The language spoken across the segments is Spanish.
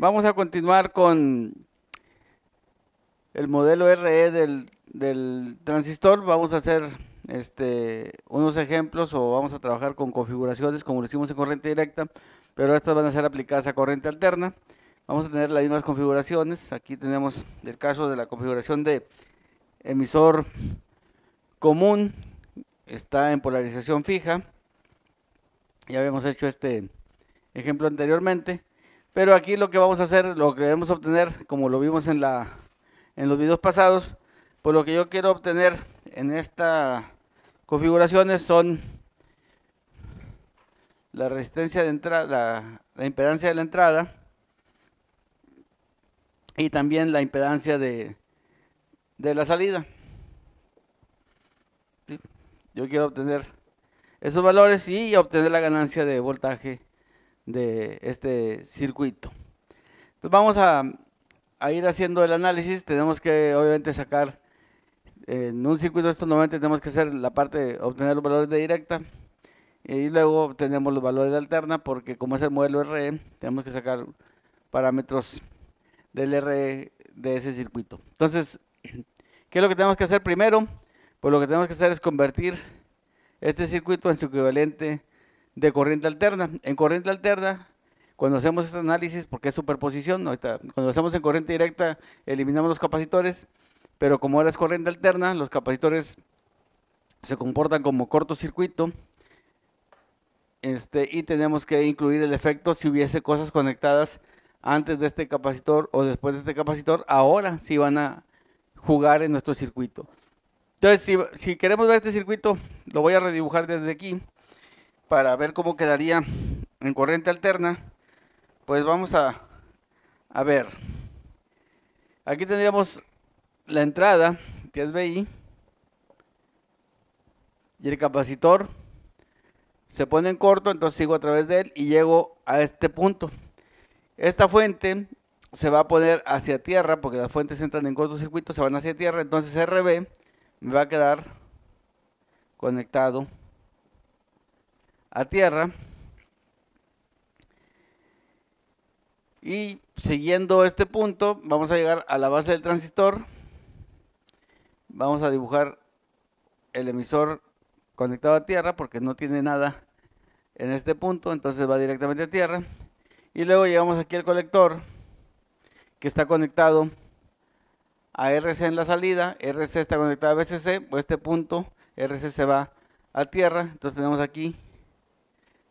Vamos a continuar con el modelo RE del transistor. Vamos a hacer unos ejemplos o vamos a trabajar con configuraciones como lo hicimos en corriente directa, pero estas van a ser aplicadas a corriente alterna. Vamos a tener las mismas configuraciones. Aquí tenemos el caso de la configuración de emisor común, está en polarización fija. Ya habíamos hecho este ejemplo anteriormente, pero aquí lo que vamos a hacer, lo que debemos obtener, como lo vimos en los videos pasados, pues lo que yo quiero obtener en esta configuraciones son la resistencia de entrada, la impedancia de la entrada y también la impedancia de la salida. ¿Sí? Yo quiero obtener esos valores y obtener la ganancia de voltaje de este circuito. Entonces vamos a ir haciendo el análisis. Tenemos que obviamente sacar en un circuito de estos, normalmente tenemos que hacer la parte de obtener los valores de directa y luego obtenemos los valores de alterna, porque como es el modelo RE, tenemos que sacar parámetros del RE de ese circuito. Entonces, ¿qué es lo que tenemos que hacer primero? Pues lo que tenemos que hacer es convertir este circuito en su equivalente de corriente alterna. En corriente alterna, cuando hacemos este análisis, porque es superposición, ahorita, cuando lo hacemos en corriente directa, eliminamos los capacitores, pero como ahora es corriente alterna, los capacitores se comportan como cortocircuito, y tenemos que incluir el efecto si hubiese cosas conectadas antes de este capacitor o después de este capacitor, ahora sí van a jugar en nuestro circuito. Entonces, si queremos ver este circuito, lo voy a redibujar desde aquí para ver cómo quedaría en corriente alterna. Pues vamos a ver. Aquí tendríamos la entrada, que es VI, y el capacitor se pone en corto, entonces sigo a través de él y llego a este punto. Esta fuente se va a poner hacia tierra, porque las fuentes entran en cortocircuito, se van hacia tierra, entonces RB me va a quedar conectado a tierra. Y siguiendo este punto, vamos a llegar a la base del transistor. Vamos a dibujar el emisor conectado a tierra, porque no tiene nada en este punto, entonces va directamente a tierra. Y luego llegamos aquí al colector, que está conectado a RC en la salida. RC está conectado a VCC, pues este punto RC se va a tierra, entonces tenemos aquí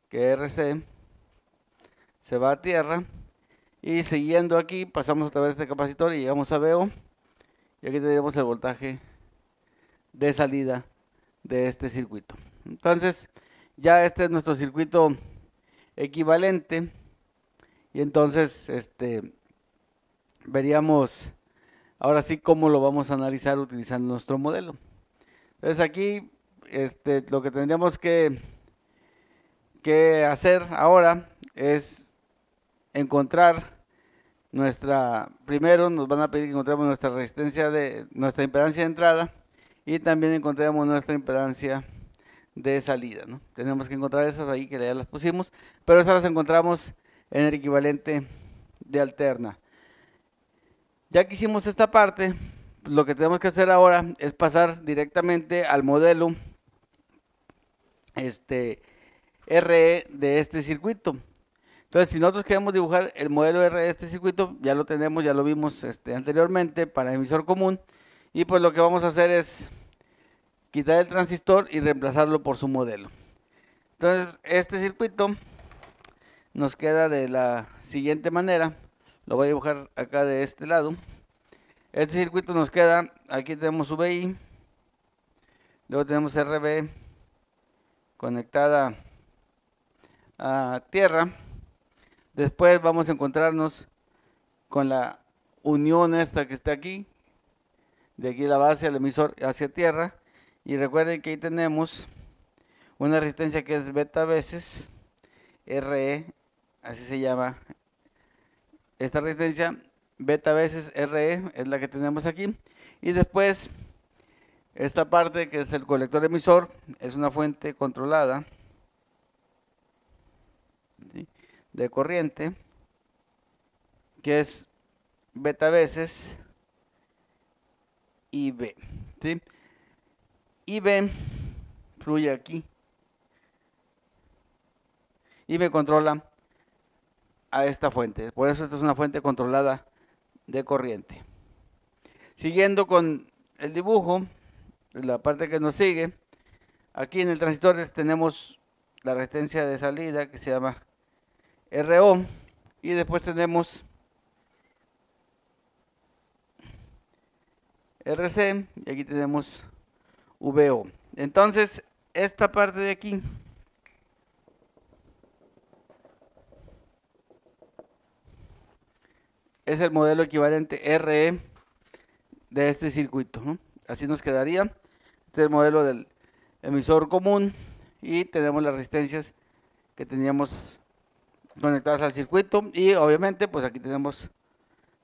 que RC se va a tierra. Y siguiendo aquí, pasamos a través de este capacitor y llegamos a VO. Y aquí tendríamos el voltaje de salida de este circuito. Entonces, ya este es nuestro circuito equivalente. Y entonces, veríamos ahora sí cómo lo vamos a analizar utilizando nuestro modelo. Entonces aquí, lo que tendríamos que hacer ahora es encontrar primero nos van a pedir que encontremos nuestra resistencia nuestra impedancia de entrada y también encontremos nuestra impedancia de salida, ¿no? Tenemos que encontrar esas ahí que ya las pusimos, pero esas las encontramos en el equivalente de alterna. Ya que hicimos esta parte, lo que tenemos que hacer ahora es pasar directamente al modelo RE de este circuito. Entonces, si nosotros queremos dibujar el modelo R de este circuito, ya lo tenemos, ya lo vimos anteriormente para emisor común. Y pues lo que vamos a hacer es quitar el transistor y reemplazarlo por su modelo. Entonces, este circuito nos queda de la siguiente manera. Lo voy a dibujar acá de este lado. Este circuito nos queda, aquí tenemos VI, luego tenemos RB conectada a tierra. Después vamos a encontrarnos con la unión esta que está aquí, de aquí la base al emisor hacia tierra. Y recuerden que ahí tenemos una resistencia que es beta veces RE, así se llama esta resistencia, beta veces RE es la que tenemos aquí. Y después esta parte que es el colector emisor, es una fuente controlada, ¿sí?, de corriente, que es beta veces IB, ¿sí? IB fluye aquí y me controla a esta fuente. Por eso esta es una fuente controlada de corriente. Siguiendo con el dibujo, la parte que nos sigue, aquí en el transistor tenemos la resistencia de salida que se llama RO, y después tenemos RC, y aquí tenemos VO. Entonces, esta parte de aquí es el modelo equivalente RE de este circuito, ¿no? Así nos quedaría. Este es el modelo del emisor común, y tenemos las resistencias que teníamos conectadas al circuito, y obviamente pues aquí tenemos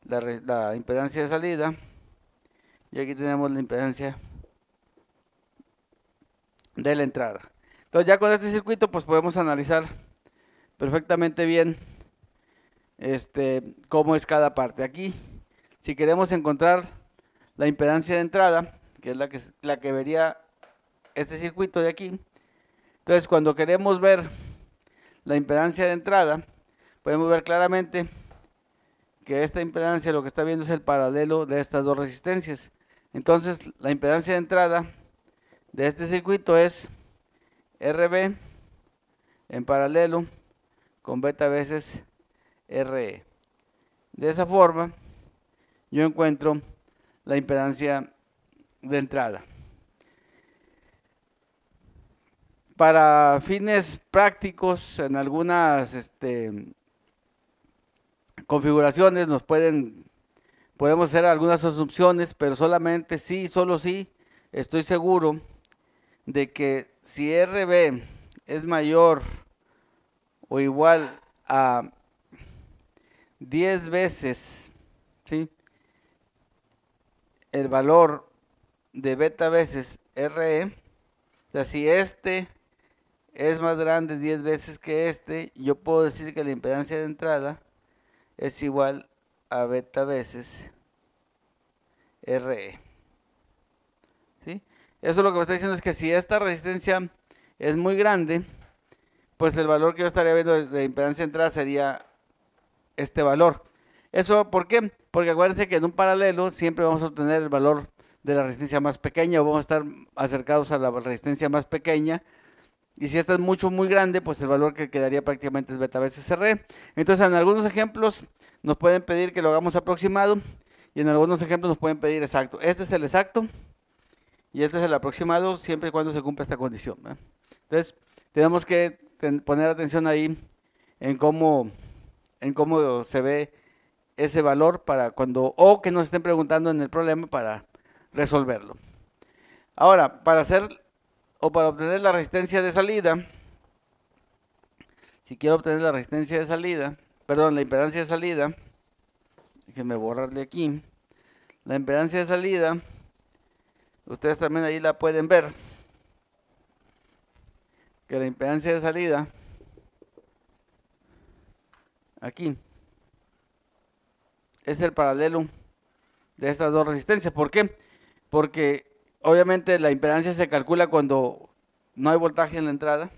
la impedancia de salida, y aquí tenemos la impedancia de la entrada. Entonces ya con este circuito pues podemos analizar perfectamente bien cómo es cada parte. Aquí, si queremos encontrar la impedancia de entrada, que es la que vería este circuito de aquí, entonces cuando queremos ver la impedancia de entrada, podemos ver claramente que esta impedancia lo que está viendo es el paralelo de estas dos resistencias. Entonces la impedancia de entrada de este circuito es RB en paralelo con beta veces RE. De esa forma yo encuentro la impedancia de entrada. Para fines prácticos, en algunas configuraciones podemos hacer algunas asunciones, pero solamente sí, solo sí, estoy seguro de que si RB es mayor o igual a 10 veces, ¿sí?, el valor de beta veces RE, o sea, si este es más grande 10 veces que yo puedo decir que la impedancia de entrada es igual a beta veces RE. ¿Sí? Eso lo que me está diciendo es que si esta resistencia es muy grande, pues el valor que yo estaría viendo de impedancia de entrada sería este valor. ¿Eso por qué? Porque acuérdense que en un paralelo siempre vamos a obtener el valor de la resistencia más pequeña, o vamos a estar acercados a la resistencia más pequeña. Y si esta es muy grande, pues el valor que quedaría prácticamente es beta veces RE. Entonces, en algunos ejemplos nos pueden pedir que lo hagamos aproximado, y en algunos ejemplos nos pueden pedir exacto. Este es el exacto y este es el aproximado, siempre y cuando se cumpla esta condición, ¿verdad? Entonces, tenemos que poner atención ahí en cómo se ve ese valor para cuando, o que nos estén preguntando en el problema para resolverlo. Ahora, para obtener la resistencia de salida, si quiero obtener la resistencia de salida, perdón, la impedancia de salida, déjenme borrarle aquí, la impedancia de salida, ustedes también ahí la pueden ver, que la impedancia de salida, aquí, es el paralelo de estas dos resistencias. ¿Por qué? Porque obviamente la impedancia se calcula cuando no hay voltaje en la entrada.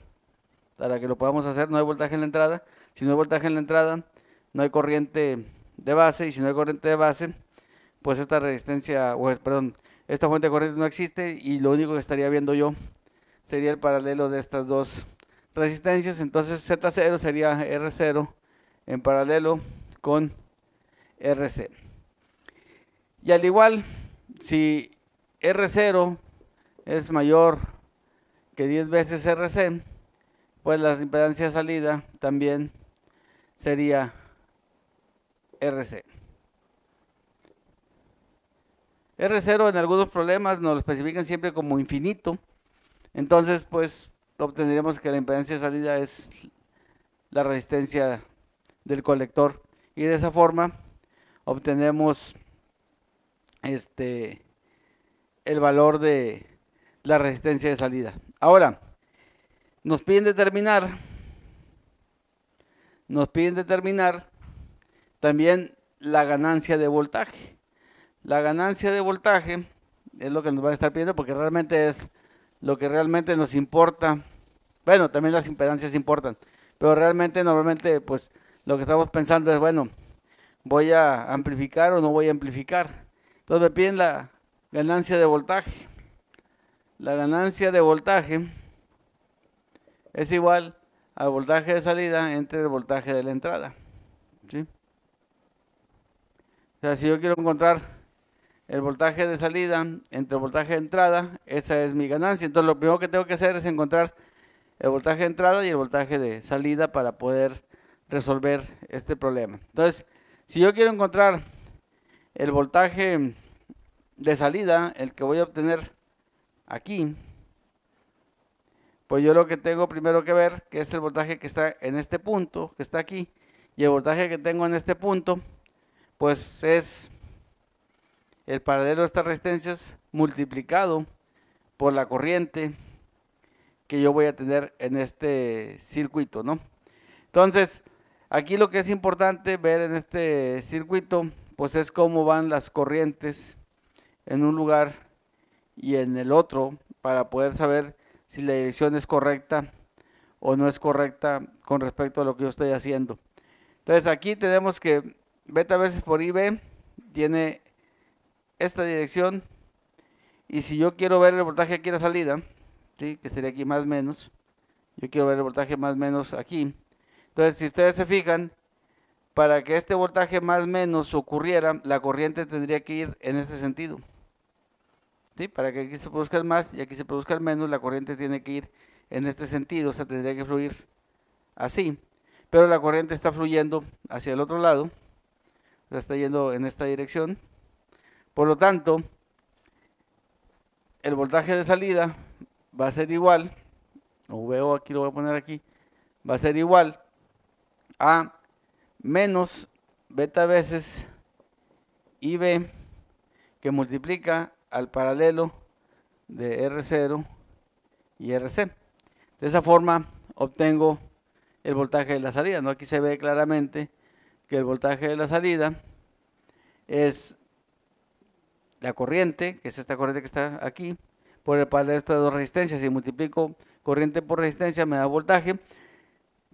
Para que lo podamos hacer, no hay voltaje en la entrada. Si no hay voltaje en la entrada, no hay corriente de base, y si no hay corriente de base, pues esta resistencia, esta fuente de corriente no existe, y lo único que estaría viendo yo sería el paralelo de estas dos resistencias. Entonces Z0 sería R0 en paralelo con RC. Y al igual, si R0 es mayor que 10 veces RC, pues la impedancia de salida también sería RC. R0 en algunos problemas nos lo especifican siempre como infinito. Entonces, pues obtendríamos que la impedancia de salida es la resistencia del colector, y de esa forma obtenemos el valor de la resistencia de salida. Ahora, nos piden determinar también la ganancia de voltaje. La ganancia de voltaje es lo que nos va a estar pidiendo porque realmente es lo que realmente nos importa. Bueno, también las impedancias importan, pero realmente normalmente pues lo que estamos pensando es, bueno, ¿voy a amplificar o no voy a amplificar? Entonces me piden la ganancia de voltaje. La ganancia de voltaje es igual al voltaje de salida entre el voltaje de la entrada, ¿sí? O sea, si yo quiero encontrar el voltaje de salida entre el voltaje de entrada, esa es mi ganancia. Entonces lo primero que tengo que hacer es encontrar el voltaje de entrada y el voltaje de salida para poder resolver este problema. Entonces, si yo quiero encontrar el voltaje de salida, el que voy a obtener aquí, pues yo lo que tengo primero que ver, que es el voltaje que está en este punto, que está aquí, y el voltaje que tengo en este punto, pues es el paralelo de estas resistencias multiplicado por la corriente que yo voy a tener en este circuito, ¿no? Entonces, aquí lo que es importante ver en este circuito, pues es cómo van las corrientes en un lugar y en el otro, para poder saber si la dirección es correcta o no es correcta con respecto a lo que yo estoy haciendo. Entonces aquí tenemos que beta veces por IB tiene esta dirección, y si yo quiero ver el voltaje aquí a la salida, ¿sí?, que sería aquí más o menos, yo quiero ver el voltaje más o menos aquí. Entonces, si ustedes se fijan, para que este voltaje más o menos ocurriera, la corriente tendría que ir en este sentido, ¿sí? Para que aquí se produzca el más y aquí se produzca el menos, la corriente tiene que ir en este sentido, o sea, tendría que fluir así. Pero la corriente está fluyendo hacia el otro lado, o sea, está yendo en esta dirección. Por lo tanto, el voltaje de salida va a ser igual, o veo aquí, lo voy a poner aquí, va a ser igual a menos beta veces IB, que multiplica al paralelo de R0 y RC. De esa forma obtengo el voltaje de la salida, ¿no? Aquí se ve claramente que el voltaje de la salida es la corriente, que es esta corriente que está aquí, por el paralelo de estas dos resistencias. Si multiplico corriente por resistencia me da voltaje,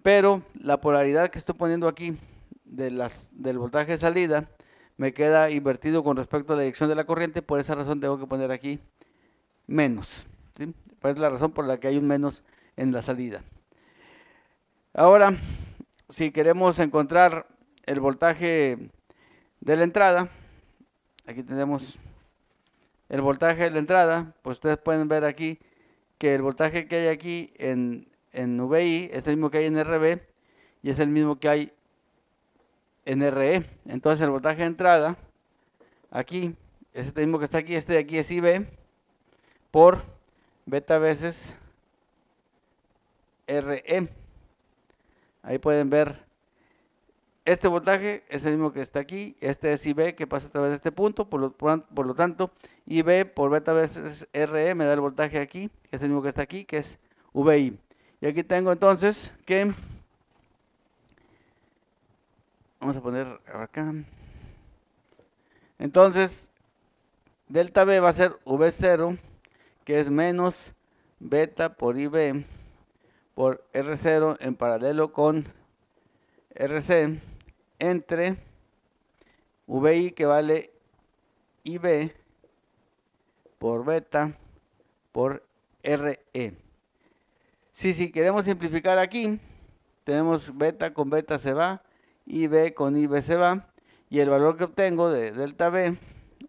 pero la polaridad que estoy poniendo aquí del voltaje de salida me queda invertido con respecto a la dirección de la corriente. Por esa razón tengo que poner aquí menos, ¿sí? Pues es la razón por la que hay un menos en la salida. Ahora, si queremos encontrar el voltaje de la entrada, aquí tenemos el voltaje de la entrada, pues ustedes pueden ver aquí que el voltaje que hay aquí en VI es el mismo que hay en RB y es el mismo que hay en RE. Entonces el voltaje de entrada aquí es este mismo que está aquí, este de aquí es IB por beta veces RE. Ahí pueden ver, este voltaje es el mismo que está aquí, este es IB que pasa a través de este punto, por lo tanto IB por beta veces RE me da el voltaje aquí, que es el mismo que está aquí, que es VI. Y aquí tengo entonces que, vamos a poner acá, entonces delta B va a ser V0, que es menos beta por IB por R0 en paralelo con RC entre VI, que vale IB por beta por RE. Si queremos simplificar aquí, tenemos beta con beta se va, IB con IB se va, y el valor que obtengo de delta B,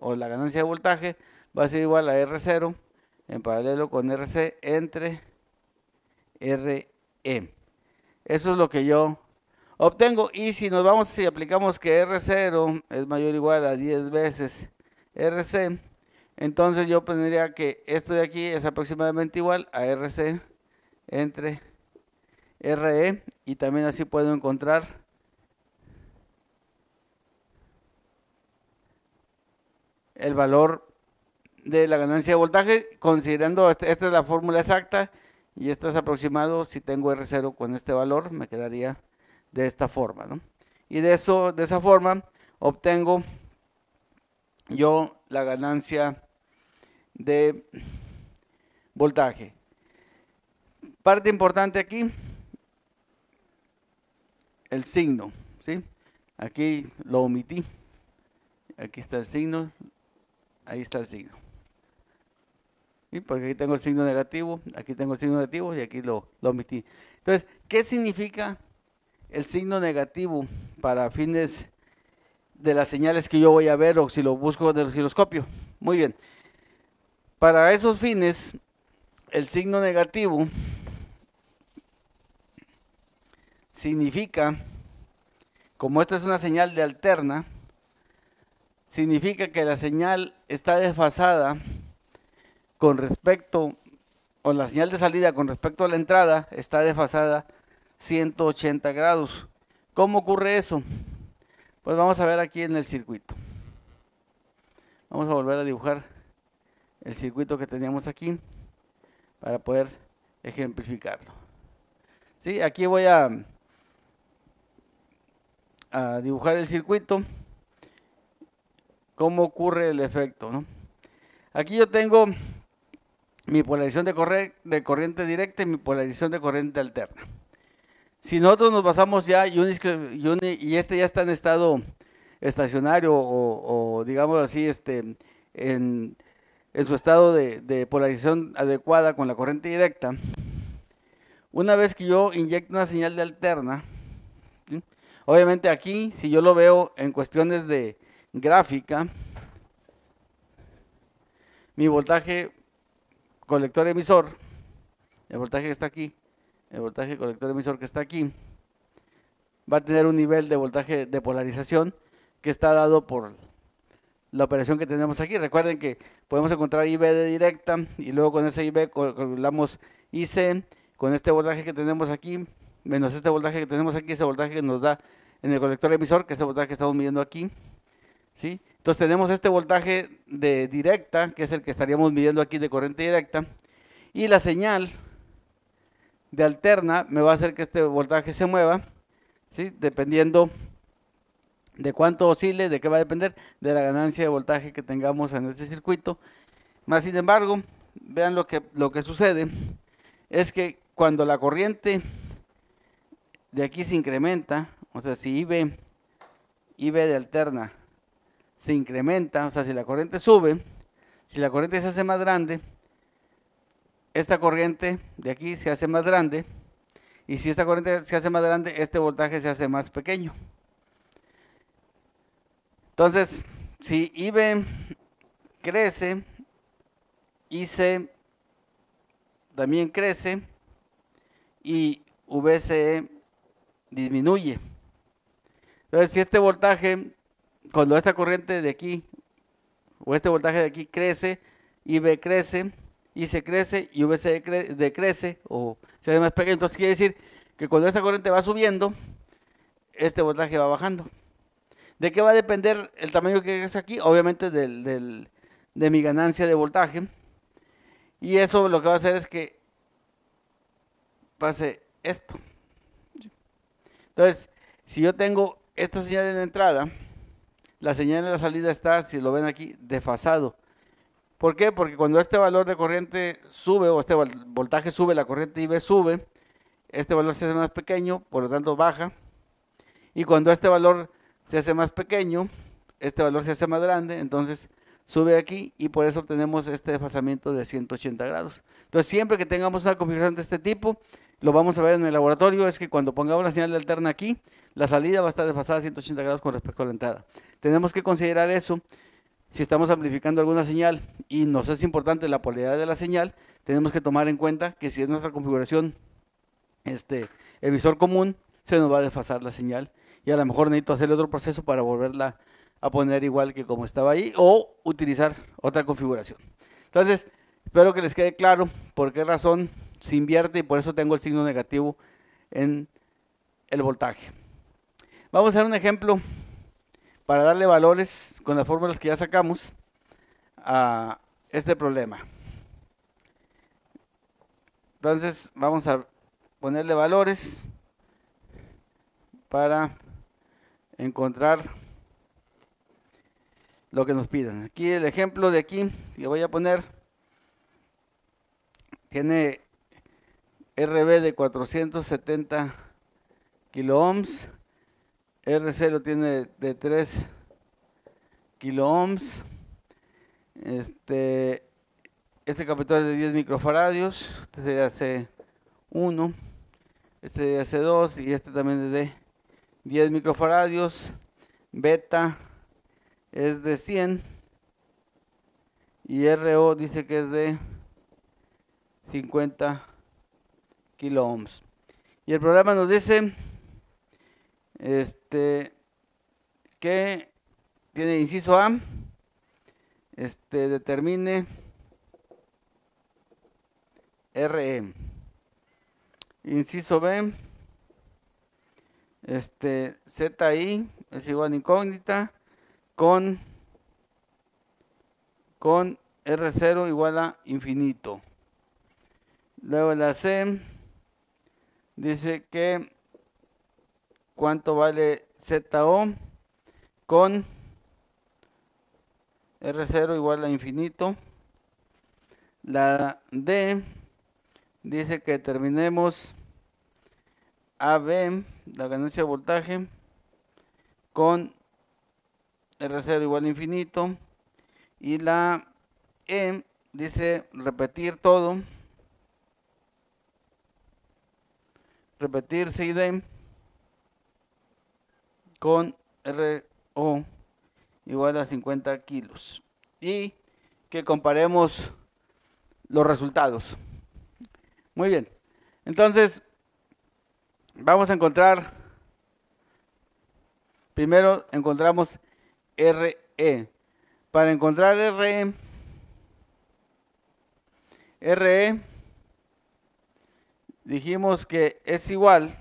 o la ganancia de voltaje, va a ser igual a R0 en paralelo con RC entre RE. Eso es lo que yo obtengo. Y si nos vamos, si aplicamos que R0 es mayor o igual a 10 veces RC, entonces yo tendría que esto de aquí es aproximadamente igual a RC entre RE, y también así puedo encontrar el valor de la ganancia de voltaje, considerando esta es la fórmula exacta y esto es aproximado. Si tengo R0 con este valor, me quedaría de esta forma, ¿no? Y de esa forma obtengo yo la ganancia de voltaje. Parte importante aquí, el signo, ¿sí? Aquí lo omití. Aquí está el signo, ahí está el signo. ¿Sí? Porque aquí tengo el signo negativo, aquí tengo el signo negativo y aquí lo omití. Entonces, ¿qué significa el signo negativo para fines de las señales que yo voy a ver o si lo busco en el giroscopio? Muy bien. Para esos fines, el signo negativo significa, como esta es una señal de alterna, significa que la señal está desfasada con respecto, o la señal de salida con respecto a la entrada está desfasada 180 grados. ¿Cómo ocurre eso? Pues vamos a ver aquí en el circuito. Vamos a volver a dibujar el circuito que teníamos aquí para poder ejemplificarlo. ¿Sí? Aquí voy a dibujar el circuito. ¿Cómo ocurre el efecto, ¿no? Aquí yo tengo mi polarización de corriente directa y mi polarización de corriente alterna. Si nosotros nos basamos ya, y este ya está en estado estacionario o digamos así, en su estado de polarización adecuada con la corriente directa, una vez que yo inyecto una señal de alterna, ¿sí? Obviamente aquí, si yo lo veo en cuestiones de gráfica, mi voltaje colector emisor, el voltaje que está aquí, el voltaje colector emisor que está aquí, va a tener un nivel de voltaje de polarización que está dado por la operación que tenemos aquí. Recuerden que podemos encontrar IB de directa y luego con ese IB calculamos IC con este voltaje que tenemos aquí, menos este voltaje que tenemos aquí, ese voltaje que nos da en el colector emisor, que es el voltaje que estamos midiendo aquí, ¿sí? Entonces tenemos este voltaje de directa, que es el que estaríamos midiendo aquí de corriente directa, y la señal de alterna me va a hacer que este voltaje se mueva, ¿sí? Dependiendo de cuánto oscile, de qué va a depender, de la ganancia de voltaje que tengamos en este circuito. Más sin embargo, vean lo que sucede, es que cuando la corriente de aquí se incrementa, o sea, si IB de alterna se incrementa, o sea, si la corriente sube, si la corriente se hace más grande, esta corriente de aquí se hace más grande, y si esta corriente se hace más grande, este voltaje se hace más pequeño. Entonces, si IB crece, IC también crece y VCE disminuye. Entonces, si este voltaje, cuando esta corriente de aquí, o este voltaje de aquí crece, IB crece, IC crece y VCE decrece o se hace más pequeño, entonces quiere decir que cuando esta corriente va subiendo, este voltaje va bajando. ¿De qué va a depender el tamaño que es aquí? Obviamente de mi ganancia de voltaje. Y eso lo que va a hacer es que pase esto. Entonces, si yo tengo esta señal en la entrada, la señal en la salida está, si lo ven aquí, desfasado. ¿Por qué? Porque cuando este valor de corriente sube, o este voltaje sube, la corriente IB sube, este valor se hace más pequeño, por lo tanto baja. Y cuando este valor se hace más pequeño, este valor se hace más grande, entonces sube aquí y por eso obtenemos este desfasamiento de 180 grados. Entonces siempre que tengamos una configuración de este tipo, lo vamos a ver en el laboratorio, es que cuando pongamos la señal de alterna aquí, la salida va a estar desfasada a 180 grados con respecto a la entrada. Tenemos que considerar eso si estamos amplificando alguna señal y nos es importante la polaridad de la señal. Tenemos que tomar en cuenta que si es nuestra configuración emisor común, se nos va a desfasar la señal y a lo mejor necesito hacer otro proceso para volverla a poner igual que como estaba ahí o utilizar otra configuración. Entonces, espero que les quede claro por qué razón se invierte y por eso tengo el signo negativo en el voltaje. Vamos a hacer un ejemplo para darle valores con las fórmulas que ya sacamos a este problema. Entonces, vamos a ponerle valores para encontrar lo que nos pidan. Aquí el ejemplo de aquí que voy a poner tiene RB de 470 kilo ohms, RC lo tiene de 3 kilo ohms, este capacitor es de 10 microfaradios, este sería C1, este sería C2 y este también es de 10 microfaradios, beta es de 100 y RO dice que es de 50 kilo ohms. Y el programa nos dice que tiene inciso A, determine RE. Inciso B, ZI es igual a incógnita con R0 igual a infinito. Luego la C dice que cuánto vale ZO con R0 igual a infinito. La D dice que determinemos AB, la ganancia de voltaje, con R0 igual a infinito. Y la E dice repetir todo, repetir C y D con RO igual a 50 kilos. Y que comparemos los resultados. Muy bien. Entonces, vamos a encontrar, primero encontramos RE. Para encontrar RE, dijimos que es igual,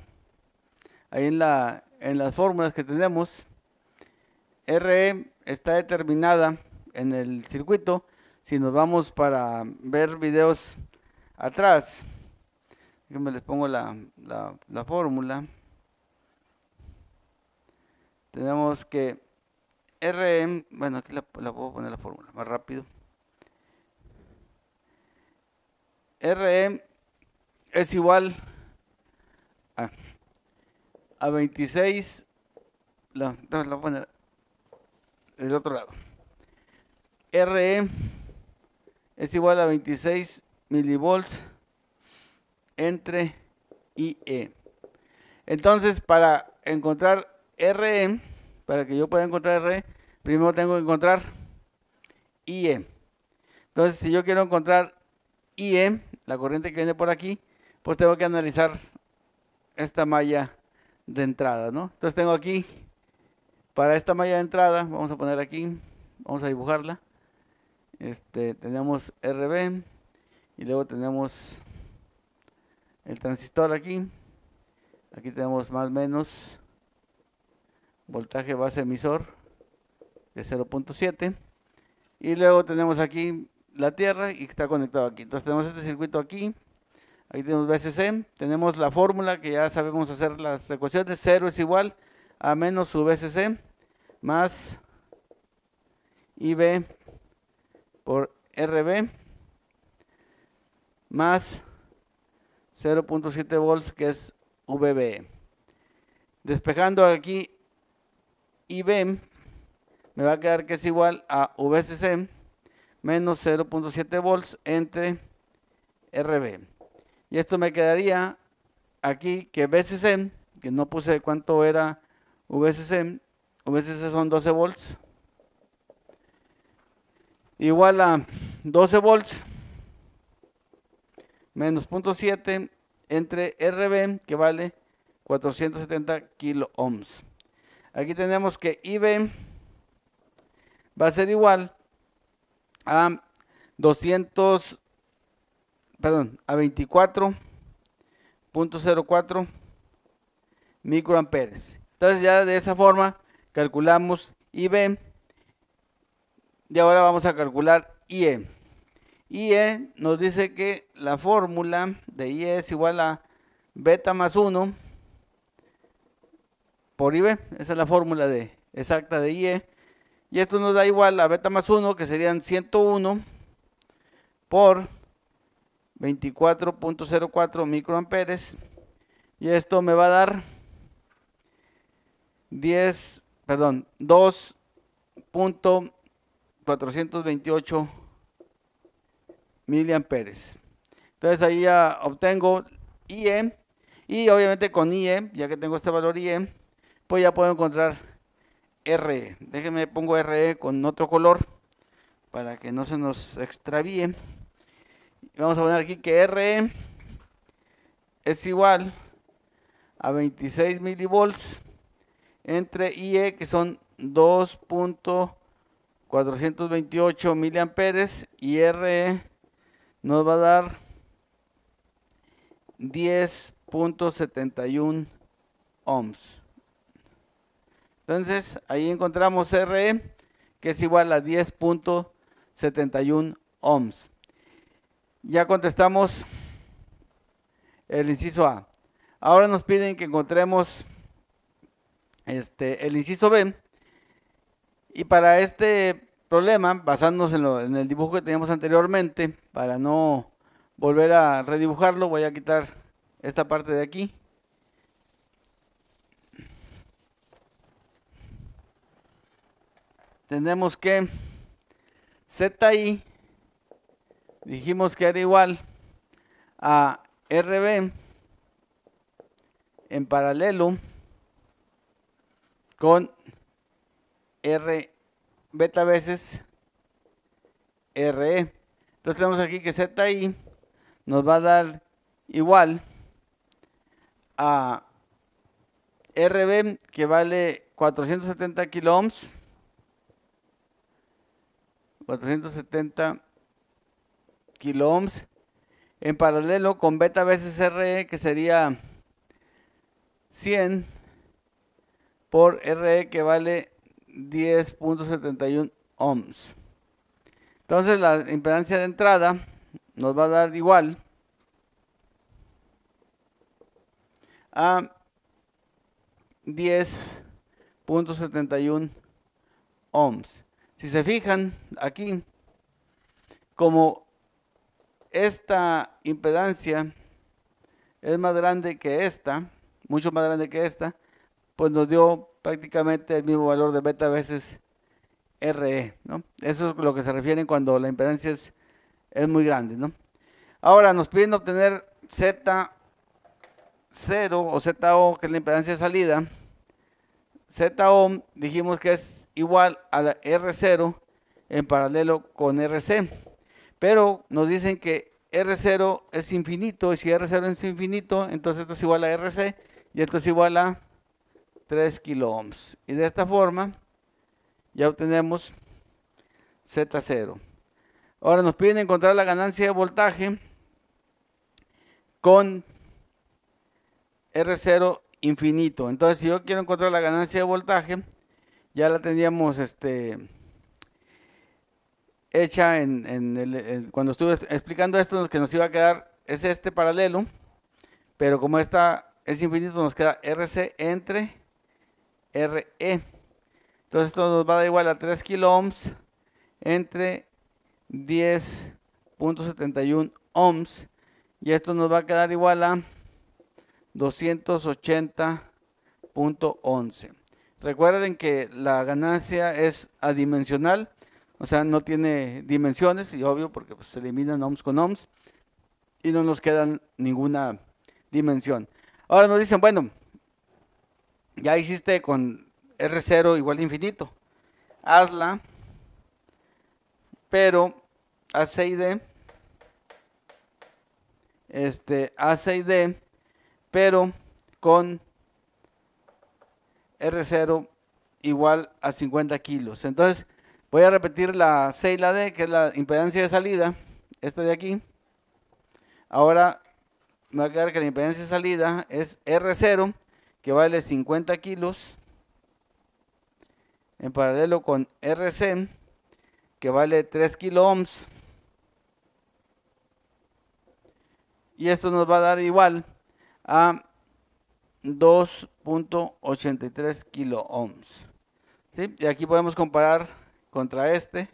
ahí en las fórmulas que tenemos, RE está determinada en el circuito. Si nos vamos para ver videos atrás, yo me les pongo la fórmula. Tenemos que RE, bueno, aquí la puedo poner la fórmula más rápido. RE es igual a 26, entonces la voy a poner del otro lado. RE es igual a 26 milivolts entre IE. Entonces, para encontrar RE, para que yo pueda encontrar RE, primero tengo que encontrar IE. Entonces, si yo quiero encontrar IE, la corriente que viene por aquí, pues tengo que analizar esta malla de entrada, ¿no? Entonces tengo aquí, para esta malla de entrada, vamos a poner aquí, vamos a dibujarla. Tenemos RB y luego tenemos el transistor aquí. Aquí tenemos más o menos voltaje base emisor de 0.7 y luego tenemos aquí la tierra y está conectado aquí. Entonces tenemos este circuito aquí. Aquí tenemos VCC, tenemos la fórmula que ya sabemos hacer las ecuaciones. 0 es igual a menos su VCC más IB por RB más 0.7 volts que es VBE. Despejando aquí IB me va a quedar que es igual a VCC menos 0.7 volts entre RB. Y esto me quedaría aquí que VCC, que no puse cuánto era VCC son 12 volts, igual a 12 volts menos 0.7 entre RB, que vale 470 kilo ohms. Aquí tenemos que IB va a ser igual a 24.04 microamperes. Entonces ya de esa forma calculamos IB y ahora vamos a calcular IE. IE nos dice que la fórmula de IE es igual a beta más 1 por IB. Esa es la fórmula exacta de IE. Y esto nos da igual a beta más 1, que serían 101 por 24.04 microamperes. Y esto me va a dar 2.428 miliamperes. Entonces ahí ya obtengo IE. Y obviamente con IE, ya que tengo este valor IE, pues ya puedo encontrar RE. Déjenme pongo RE con otro color para que no se nos extravíe. Vamos a poner aquí que RE es igual a 26 milivolts entre IE, que son 2.428 miliamperes, y RE nos va a dar 10.71 ohms. Entonces ahí encontramos RE, que es igual a 10.71 ohms. Ya contestamos el inciso A. Ahora nos piden que encontremos el inciso B. Y para este problema, basándonos en el dibujo que teníamos anteriormente, para no volver a redibujarlo, voy a quitar esta parte de aquí. Tenemos que ZI, dijimos que era igual a RB en paralelo con R beta veces RE. Entonces tenemos aquí que ZI nos va a dar igual a RB, que vale 470 kilo ohms. 470 kilo ohms en paralelo con beta veces RE, que sería 100 por RE, que vale 10.71 ohms. Entonces la impedancia de entrada nos va a dar igual a 10.71 ohms. Si se fijan aquí, como esta impedancia es más grande que esta, mucho más grande que esta, pues nos dio prácticamente el mismo valor de beta veces RE, ¿no? Eso es lo que se refieren cuando la impedancia es muy grande, ¿no? Ahora nos piden obtener Z0 o ZO, que es la impedancia de salida. ZO dijimos que es igual a la R0 en paralelo con RC, pero nos dicen que R0 es infinito, y si R0 es infinito, entonces esto es igual a RC, y esto es igual a 3 kilo ohms. Y de esta forma ya obtenemos Z0. Ahora nos piden encontrar la ganancia de voltaje con R0 infinito. Entonces, si yo quiero encontrar la ganancia de voltaje, ya la teníamos hecha cuando estuve explicando esto, que nos iba a quedar es este paralelo, pero como esta es infinito, nos queda RC entre RE. Entonces esto nos va a dar igual a 3 kilo ohms entre 10.71 ohms, y esto nos va a quedar igual a 280.11. Recuerden que la ganancia es adimensional, o sea, no tiene dimensiones, y obvio porque pues, se eliminan ohms con ohms y no nos quedan ninguna dimensión. Ahora nos dicen, bueno, ya hiciste con R0 igual a infinito, hazla, pero a C y D, A, C y D, pero con R0 igual a 50 kilos. Entonces voy a repetir la C y la D, que es la impedancia de salida, esta de aquí. Ahora me va a quedar que la impedancia de salida es R0, que vale 50 kilos, en paralelo con RC, que vale 3 kilo ohms. Y esto nos va a dar igual a 2.83 kilo ohms. ¿Sí? Y aquí podemos comparar contra este,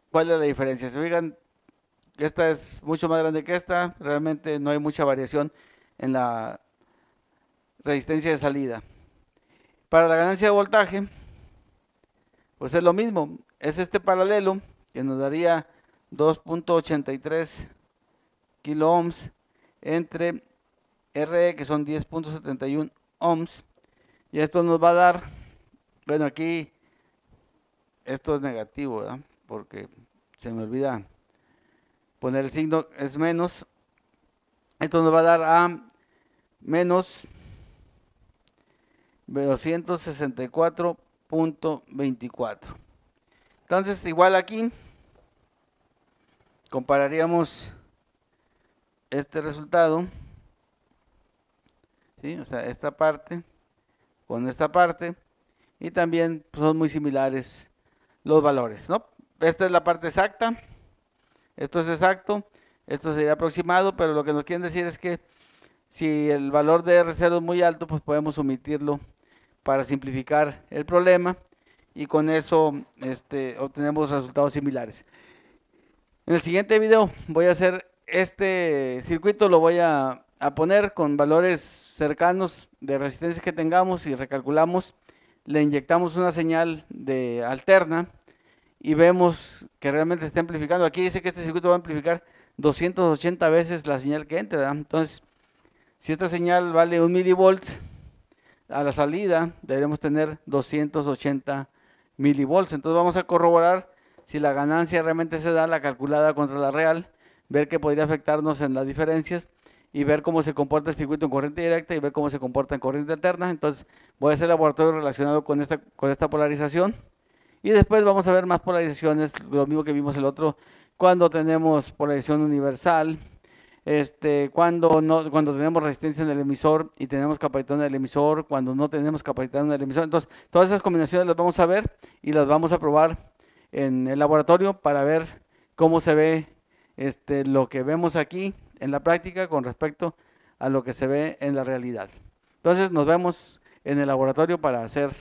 ¿cuál es la diferencia? Se fijan, esta es mucho más grande que esta, realmente no hay mucha variación en la resistencia de salida. Para la ganancia de voltaje, pues es lo mismo, es este paralelo que nos daría 2.83 kilo ohms entre RE, que son 10.71 ohms, y esto nos va a dar, bueno, aquí esto es negativo, ¿verdad? Porque se me olvida poner el signo, es menos, esto nos va a dar a menos 264.24. Entonces, igual aquí compararíamos este resultado, ¿sí? O sea, esta parte con esta parte, y también pues, son muy similares los valores, ¿no? Esta es la parte exacta, esto es exacto, esto sería aproximado, pero lo que nos quieren decir es que si el valor de R0 es muy alto, pues podemos omitirlo para simplificar el problema, y con eso obtenemos resultados similares. En el siguiente video voy a hacer este circuito, lo voy a poner con valores cercanos de resistencia que tengamos y recalculamos, le inyectamos una señal de alterna y vemos que realmente está amplificando. Aquí dice que este circuito va a amplificar 280 veces la señal que entre, ¿verdad? Entonces, si esta señal vale 1 milivolts, a la salida deberemos tener 280 milivolts. Entonces vamos a corroborar si la ganancia realmente se da, la calculada contra la real, ver que podría afectarnos en las diferencias y ver cómo se comporta el circuito en corriente directa y ver cómo se comporta en corriente alterna. Entonces voy a hacer laboratorio relacionado con esta polarización, y después vamos a ver más polarizaciones, lo mismo que vimos el otro, cuando tenemos polarización universal, cuando tenemos resistencia en el emisor y tenemos capacitor en el emisor, cuando no tenemos capacitor en el emisor. Entonces todas esas combinaciones las vamos a ver y las vamos a probar en el laboratorio para ver cómo se ve lo que vemos aquí en la práctica con respecto a lo que se ve en la realidad. Entonces nos vemos en el laboratorio para hacer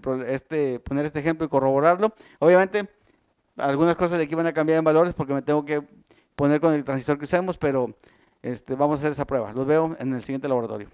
poner este ejemplo y corroborarlo. Obviamente algunas cosas de aquí van a cambiar en valores porque me tengo que poner con el transistor que usemos, pero vamos a hacer esa prueba. Los veo en el siguiente laboratorio.